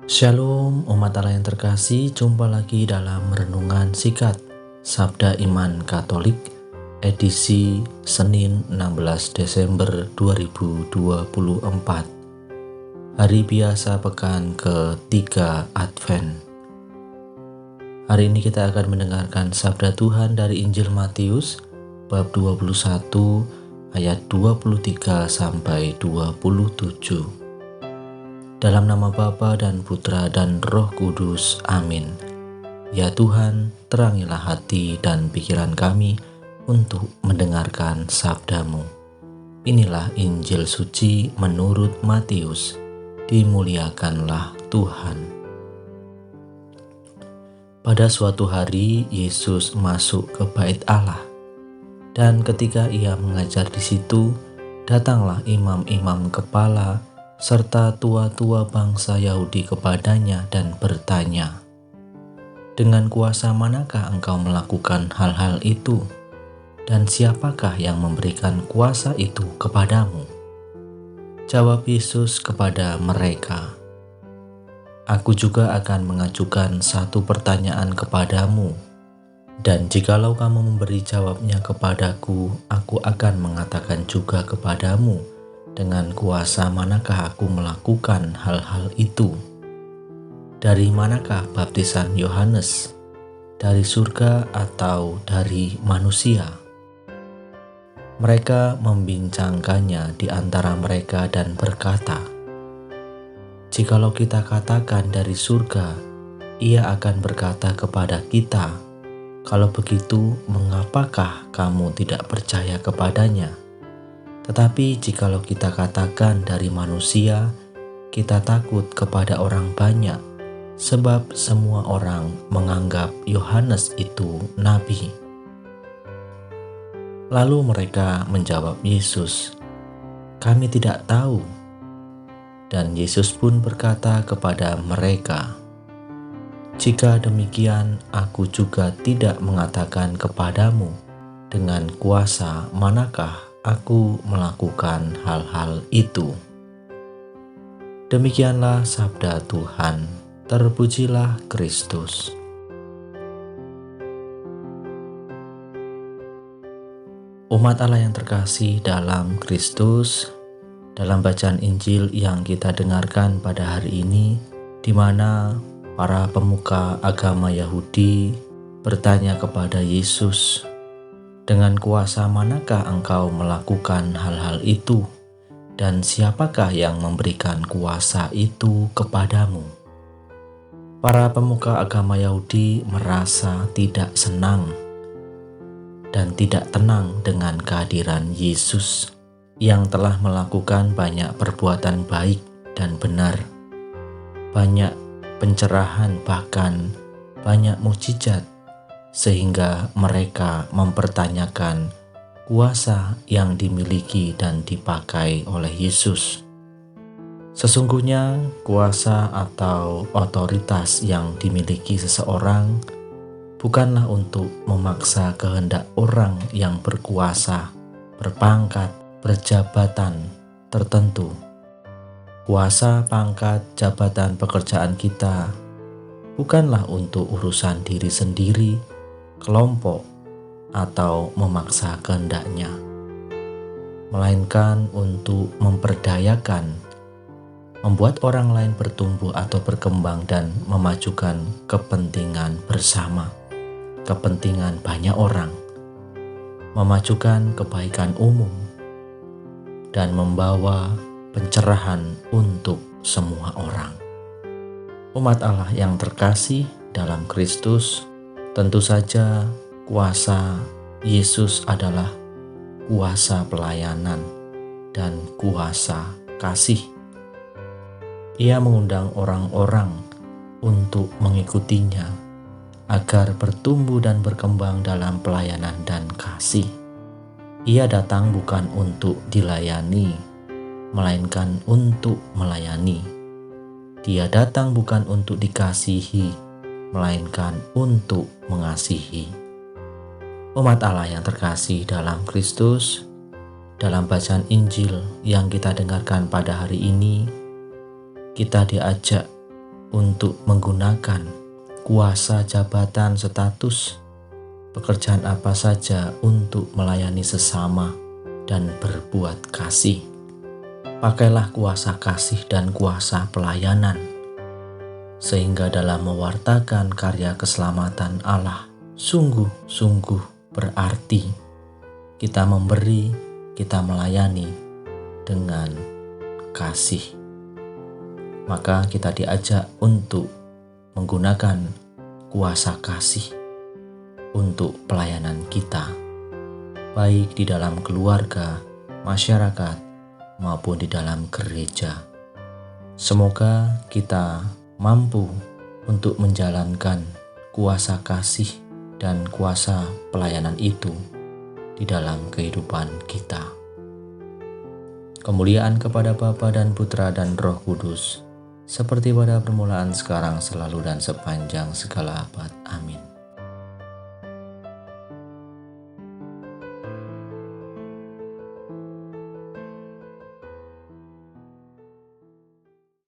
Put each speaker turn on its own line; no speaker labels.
Shalom umat Allah yang terkasih, jumpa lagi dalam Renungan Singkat Sabda Iman Katolik edisi Senin 16 Desember 2024, hari biasa pekan ke-3 Advent. Hari ini kita akan mendengarkan Sabda Tuhan dari Injil Matius bab 21 ayat 23 sampai 27. Dalam nama Bapa dan Putra dan Roh Kudus. Amin. Ya Tuhan, terangilah hati dan pikiran kami untuk mendengarkan sabda-Mu. Inilah Injil suci menurut Matius. Dimuliakanlah Tuhan. Pada suatu hari, Yesus masuk ke bait Allah. Dan ketika ia mengajar di situ, datanglah imam-imam kepala serta tua-tua bangsa Yahudi kepadanya dan bertanya, "Dengan kuasa manakah engkau melakukan hal-hal itu? Dan siapakah yang memberikan kuasa itu kepadamu?" Jawab Yesus kepada mereka, "Aku juga akan mengajukan satu pertanyaan kepadamu, dan jikalau kamu memberi jawabnya kepadaku, aku akan mengatakan juga kepadamu, dengan kuasa manakah aku melakukan hal-hal itu? Dari manakah baptisan Yohanes? Dari surga atau dari manusia?" Mereka membincangkannya di antara mereka dan berkata, "Jikalau kita katakan dari surga, ia akan berkata kepada kita, 'Kalau begitu, mengapakah kamu tidak percaya kepadanya?' Tetapi jikalau kita katakan dari manusia, kita takut kepada orang banyak, sebab semua orang menganggap Yohanes itu nabi." Lalu mereka menjawab Yesus, "Kami tidak tahu." Dan Yesus pun berkata kepada mereka, "Jika demikian, aku juga tidak mengatakan kepadamu dengan kuasa manakah aku melakukan hal-hal itu." Demikianlah sabda Tuhan. Terpujilah Kristus. Umat Allah yang terkasih dalam Kristus, dalam bacaan Injil yang kita dengarkan pada hari ini, di mana para pemuka agama Yahudi bertanya kepada Yesus, "Dengan kuasa manakah engkau melakukan hal-hal itu? Dan siapakah yang memberikan kuasa itu kepadamu?" Para pemuka agama Yahudi merasa tidak senang dan tidak tenang dengan kehadiran Yesus yang telah melakukan banyak perbuatan baik dan benar, banyak pencerahan, bahkan banyak mukjizat, sehingga mereka mempertanyakan kuasa yang dimiliki dan dipakai oleh Yesus. Sesungguhnya kuasa atau otoritas yang dimiliki seseorang bukanlah untuk memaksa kehendak orang yang berkuasa, berpangkat, berjabatan tertentu. Kuasa, pangkat, jabatan, pekerjaan kita bukanlah untuk urusan diri sendiri, kelompok, atau memaksa kehendaknya, melainkan untuk memperdayakan, membuat orang lain bertumbuh atau berkembang dan memajukan kepentingan bersama, kepentingan banyak orang, memajukan kebaikan umum, dan membawa pencerahan untuk semua orang. Umat Allah yang terkasih dalam Kristus, tentu saja kuasa Yesus adalah kuasa pelayanan dan kuasa kasih. Ia mengundang orang-orang untuk mengikutinya agar bertumbuh dan berkembang dalam pelayanan dan kasih. Ia datang bukan untuk dilayani, melainkan untuk melayani. Dia datang bukan untuk dikasihi, melainkan untuk mengasihi. Umat Allah yang terkasih dalam Kristus, dalam bacaan Injil yang kita dengarkan pada hari ini, kita diajak untuk menggunakan kuasa, jabatan, status, pekerjaan apa saja untuk melayani sesama dan berbuat kasih. Pakailah kuasa kasih dan kuasa pelayanan, sehingga dalam mewartakan karya keselamatan Allah sungguh-sungguh berarti. Kita memberi, kita melayani dengan kasih. Maka kita diajak untuk menggunakan kuasa kasih untuk pelayanan kita, baik di dalam keluarga, masyarakat, maupun di dalam gereja. Semoga kita mampu untuk menjalankan kuasa kasih dan kuasa pelayanan itu di dalam kehidupan kita. Kemuliaan kepada Bapa dan Putra dan Roh Kudus, seperti pada permulaan, sekarang, selalu, dan sepanjang segala abad. Amin.